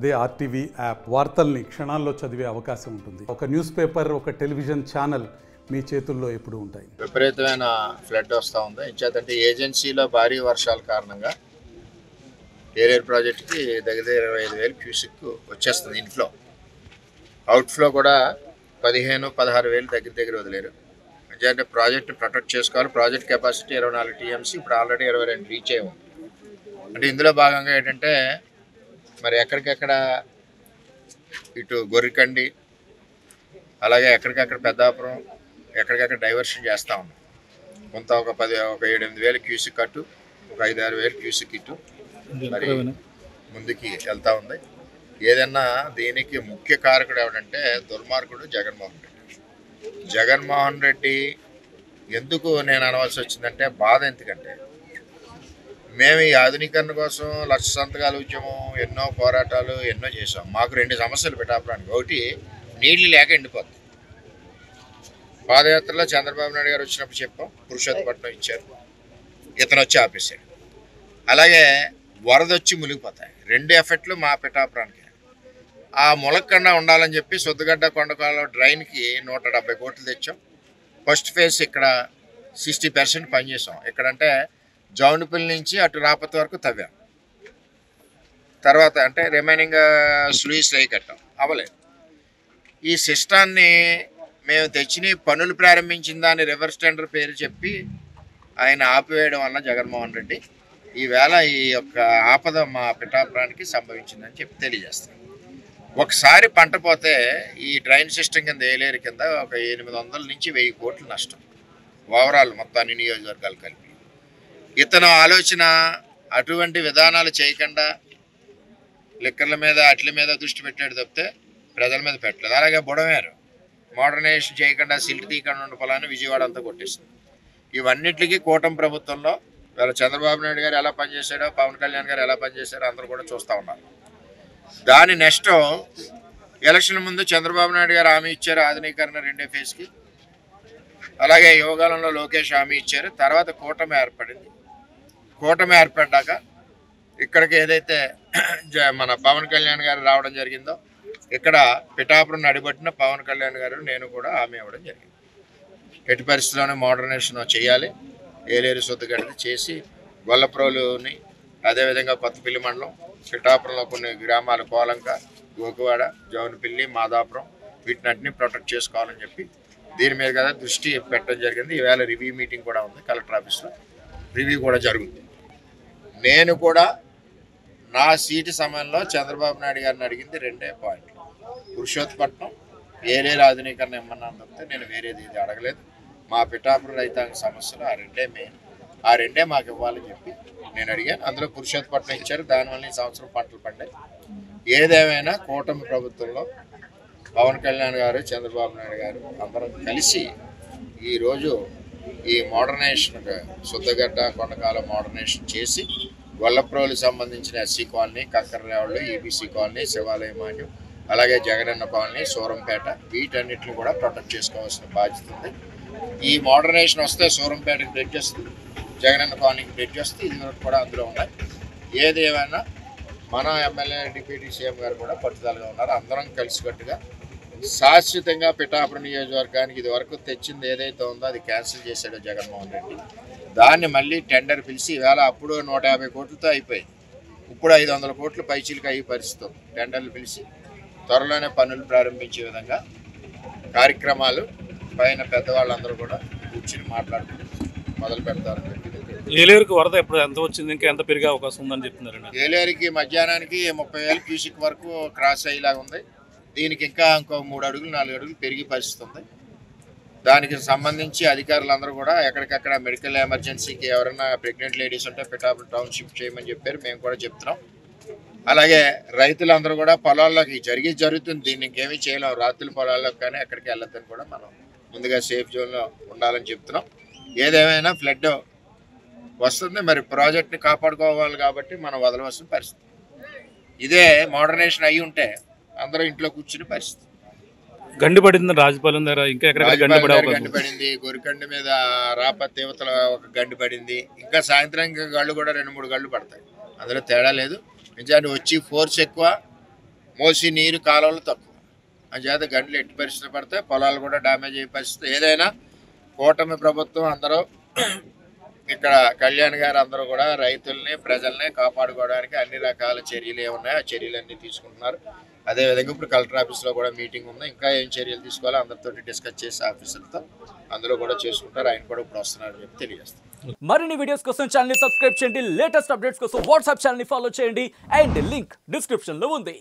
అదే RTV app వార్తల్ని క్షణాల్లో చదివే అవకాశం ఉంటుంది. ఒక న్యూస్ పేపర్, ఒక టెలివిజన్ ఛానల్ మీ చేతుల్లో ఎప్పుడూ ఉంటాయి. విపరీతమైన ఫ్లడ్ వస్తూ ఉంది. ఇంచేతంటే ఏజెన్సీలో భారీ వర్షాల కారణంగా ఏలేరు ప్రాజెక్టుకి దగ్గర 25,000 క్యూసిక్ వచ్చేస్తుంది. ఇన్ఫ్లో అవుట్ఫ్లో కూడా 15-16,000 దగ్గర వదిలేరు. అంటే ప్రాజెక్ట్ ప్రొటెక్ట్ చేసుకోవాలి. ప్రాజెక్ట్ కెపాసిటీ 24 టీఎంసీ, ఇప్పుడు ఆల్రెడీ 22 రీచ్ అయ్యి ఉంది. అంటే ఇందులో భాగంగా ఏంటంటే మరి ఎక్కడికెక్కడ ఇటు గొర్రికండి, అలాగే ఎక్కడికక్కడ పెద్దాపురం, ఎక్కడికక్కడ డైవర్షన్ చేస్తూ ఉన్నాం. కొంత ఒక 7-8,000 క్యూసిక్ అటు, ఒక 5-6,000 క్యూసిక్ ఇటు మరి ముందుకి వెళ్తూ ఉంది. ఏదన్నా దీనికి ముఖ్య కారకుడు ఎవడంటే దుర్మార్గుడు జగన్మోహన్ రెడ్డి. జగన్మోహన్ రెడ్డి ఎందుకు నేను అనవలసి వచ్చిందంటే బాధ. ఎందుకంటే మేము ఈ ఆధునీకరణ కోసం 1,00,000 సంతకాల ఉద్యమం, ఎన్నో పోరాటాలు ఎన్నో చేసాం. మాకు 2 సమస్యలు పిఠాపురానికి. ఒకటి, నీళ్లు లేక ఎండిపోతుంది. పాదయాత్రలో చంద్రబాబు నాయుడు గారు వచ్చినప్పుడు చెప్పాం, పురుషోత్తపట్నం ఇచ్చారు, ఇతను వచ్చి ఆపేశాడు. అలాగే వరద వచ్చి మునిగిపోతాయి. 2 ఎఫెక్ట్లు మా పిఠాపురానికి. ఆ ములగకుండా ఉండాలని చెప్పి సొద్దుగడ్డ కొండకాల డ్రైన్కి 170 కోట్లు తెచ్చాం. ఫస్ట్ ఫేజ్ ఇక్కడ 60% పనిచేసాం. ఇక్కడంటే జౌండిపల్లి నుంచి అటు రాపతి వరకు తవ్వాం. తర్వాత అంటే రిమైనింగ్ స్లూయిస్ లై కట్టాం, అవ్వలేదు. ఈ సిస్టాన్ని మేము తెచ్చిన పనులు ప్రారంభించిన దాన్ని రివర్స్ టెండర్ పేరు చెప్పి ఆయన ఆపివేయడం వల్ల జగన్మోహన్ రెడ్డి ఈవేళ ఈ యొక్క ఆపద మా పిఠాపురానికి సంభవించిందని చెప్పి తెలియజేస్తాం. ఒకసారి పంట పోతే ఈ డ్రైన్ సిస్టమ్ కింద ఏలేరు కింద ఒక 800 నుంచి 1000 కోట్లు నష్టం ఓవరాల్ మొత్తం అన్ని నియోజకవర్గాలు కలిపి. ఇతను ఆలోచన అటువంటి విధానాలు చేయకుండా లిక్కర్ల మీద అట్ల మీద దృష్టి పెట్టాడు తప్పితే ప్రజల మీద పెట్టలేదు. అలాగే బుడమేరు మోడర్నైజేషన్ చేయకుండా, సిల్ట్ తీయకుండా ఉన్న పొలాన్ని విజయవాడ అంతా కొట్టేస్తుంది. ఇవన్నిటికీ కూటమి ప్రభుత్వంలో వీళ్ళ చంద్రబాబు నాయుడు గారు ఎలా పనిచేశాడో, పవన్ కళ్యాణ్ గారు ఎలా పనిచేశారో అందరూ కూడా చూస్తూ ఉన్నారు. దాని నెక్స్ట్ ఎలక్షన్ ముందు చంద్రబాబు నాయుడు గారు హామీ ఇచ్చారు ఆధునీకరణ 2వ ఫేజ్కి. అలాగే యువకాలంలో లోకేష్ హామీ ఇచ్చారు. తర్వాత కూటమి ఏర్పడింది. కూటమి ఏర్పడ్డాక ఇక్కడికి ఏదైతే మన పవన్ కళ్యాణ్ గారు రావడం జరిగిందో, ఇక్కడ పిఠాపురం నడిబట్టిన పవన్ కళ్యాణ్ గారు నేను కూడా హామీ ఇవ్వడం జరిగింది. ఎట్టి పరిస్థితుల్లోనే మోడర్నైజేషన్ చేయాలి. ఏలేరు సొద్దుగడ్డది చేసి గొల్లప్రోలుని, అదేవిధంగా కొత్తపల్లి మండలం, పిఠాపురంలో కొన్ని గ్రామాలు కోలంక, గోకువాడ, జౌనపల్లి, మాదాపురం వీటినటిని ప్రొటెక్ట్ చేసుకోవాలని చెప్పి దీని మీద కదా దృష్టి పెట్టడం జరిగింది. ఈవేళ రివ్యూ మీటింగ్ కూడా ఉంది కలెక్టర్ ఆఫీస్లో. రివ్యూ కూడా జరుగుతుంది. నేను కూడా నా సీటు సమయంలో చంద్రబాబు నాయుడు గారిని అడిగింది 2 పాయింట్లు. పురుషోత్తపట్నం ఏలేరు ఆధునీకరణ ఇమ్మన్నాను తప్పితే నేను వేరేది ఇది అడగలేదు. మా పిఠాపురం రైతాంగ సమస్యలు ఆ 2 మెయిన్. ఆ 2 మాకు ఇవ్వాలని చెప్పి నేను అడిగాను. అందులో పురుషోత్తపట్నం ఇచ్చారు. దానివల్ల ఈ సంవత్సరం పంటలు పండాయి. ఏదేమైనా కూటమి ప్రభుత్వంలో పవన్ కళ్యాణ్ గారు, చంద్రబాబు నాయుడు గారు అందరం కలిసి ఈరోజు ఈ మోడర్నైజేషన్ శుద్ధగడ్డ కొండకాల మోడర్నైజేషన్ చేసి గొల్లప్రోలు సంబంధించిన ఎస్సీ కాలనీ, కక్కర్రేవాళ్ళు, ఈబీసీ కాలనీ, శివాలయ మాన్యం, అలాగే జగనన్న కాలనీ, సూరంపేట వీటన్నిటిని కూడా ప్రొటెక్ట్ చేసుకోవాల్సిన బాధ్యత ఉంది. ఈ మోడర్నైజేషన్ వస్తే సూరంపేటకి బ్రిడ్జ్ వస్తుంది, జగనన్న కాలనీకి బ్రిడ్జ్ వస్తుంది. ఇది కూడా అందులో ఉన్నాయి. ఏది ఏమైనా మన ఎమ్మెల్యే, డిప్యూటీ సీఎం గారు కూడా పట్టుదలగా ఉన్నారు. అందరం కలిసికట్టుగా శాశ్వతంగా పిఠాపురం నియోజకవర్గానికి ఇది వరకు తెచ్చింది ఏదైతే ఉందో అది క్యాన్సిల్ చేశాడో జగన్మోహన్ రెడ్డి, దాన్ని మళ్ళీ టెండర్ పిలిచి ఈవేళ అప్పుడు 150 కోట్లతో అయిపోయింది. ఇప్పుడు 500 కోట్లు పైచీలకు అయ్యే పరిస్థితి. టెండర్లు పిలిచి త్వరలోనే పనులు ప్రారంభించే విధంగా కార్యక్రమాలు పైన పెద్దవాళ్ళందరూ కూడా కూర్చుని మాట్లాడుకుని మొదలు పెడతారని చెప్పి. ఏలేరుకి వరద ఇప్పుడు ఎంత వచ్చింది, ఇంకా ఎంత పెరిగే అవకాశం ఉందని చెప్తున్నారు? ఏలేరుకి మధ్యాహ్నానికి 30,000 క్యూసిక్ వరకు క్రాస్ అయ్యేలాగా ఉంది. దీనికి ఇంకా ఇంకో 3 అడుగులు 4 అడుగులు పెరిగే పరిస్థితి ఉంది. దానికి సంబంధించి అధికారులందరూ కూడా ఎక్కడికక్కడ మెడికల్ ఎమర్జెన్సీకి ఎవరైనా ప్రెగ్నెంట్ లేడీస్ ఉంటే పిఠాపురం టౌన్ షిఫ్ట్ చేయమని చెప్పారు. మేము కూడా చెప్తున్నాం. అలాగే రైతులందరూ కూడా పొలాల్లోకి జరుగుతుంది. దీన్ని ఇంకేమీ చేయలేం. రాత్రుల పొలాల్లోకి కానీ ఎక్కడికి వెళ్ళొద్దని కూడా మనం ముందుగా సేఫ్ జోన్లో ఉండాలని చెప్తున్నాం. ఏదేమైనా ఫ్లడ్ వస్తుంది, మరి ప్రాజెక్ట్ని కాపాడుకోవాలి కాబట్టి మనం వదలవలసిన పరిస్థితి. ఇదే మోడర్నైజేషన్ అయ్యి ఉంటే అందరూ ఇంట్లో కూర్చుని పరిస్థితి. గండిపడింది రాజపాలెం దగ్గర, ఇంకా ఎక్కడ గండిపడింది. గొరికండి మీద రాపత్ దేవతల ఒక గండి పడింది. ఇంకా సాయంత్రం గళ్ళు కూడా 2-3 గళ్ళు పడతాయి. అందులో తేడా లేదు. నిజాన్ని వచ్చి ఫోర్స్ ఎక్కువ, మోసి నీరు కాలువలు తక్కువ. అంచేత గంటలు ఎట్టి పరిస్థితులు పడితే పొలాలు కూడా డ్యామేజ్ అయ్యే పరిస్థితి. ఏదైనా కూటమి ప్రభుత్వం అందరూ ఇక్కడ కళ్యాణ్ గారు అందరూ కూడా రైతుల్ని ప్రజల్ని కాపాడుకోవడానికి అన్ని రకాల చర్యలు ఏమున్నాయో ఆ చర్యలన్నీ తీసుకుంటున్నారు. అదేవిధంగా ఇప్పుడు కలెక్టర్ ఆఫీస్లో కూడా మీటింగ్ ఉంది. ఇంకా ఏం చర్యలు తీసుకోవాలో అందరితో డిస్కస్ చేసి ఆఫీసర్లతో అందరూ కూడా చేసుకుంటారు. ఆయన కూడా ఇప్పుడు వస్తున్నారని చెప్పి తెలియజేస్తారు. మరిన్ని వీడియోస్ కోసం ఛానల్ ని సబ్స్క్రైబ్ చేయండి. లేటెస్ట్ అప్డేట్స్ కోసం వాట్సాప్ ఛానల్ ని ఫాలో చేయండి. అండ్ లింక్ డిస్క్రిప్షన్ లో ఉంది.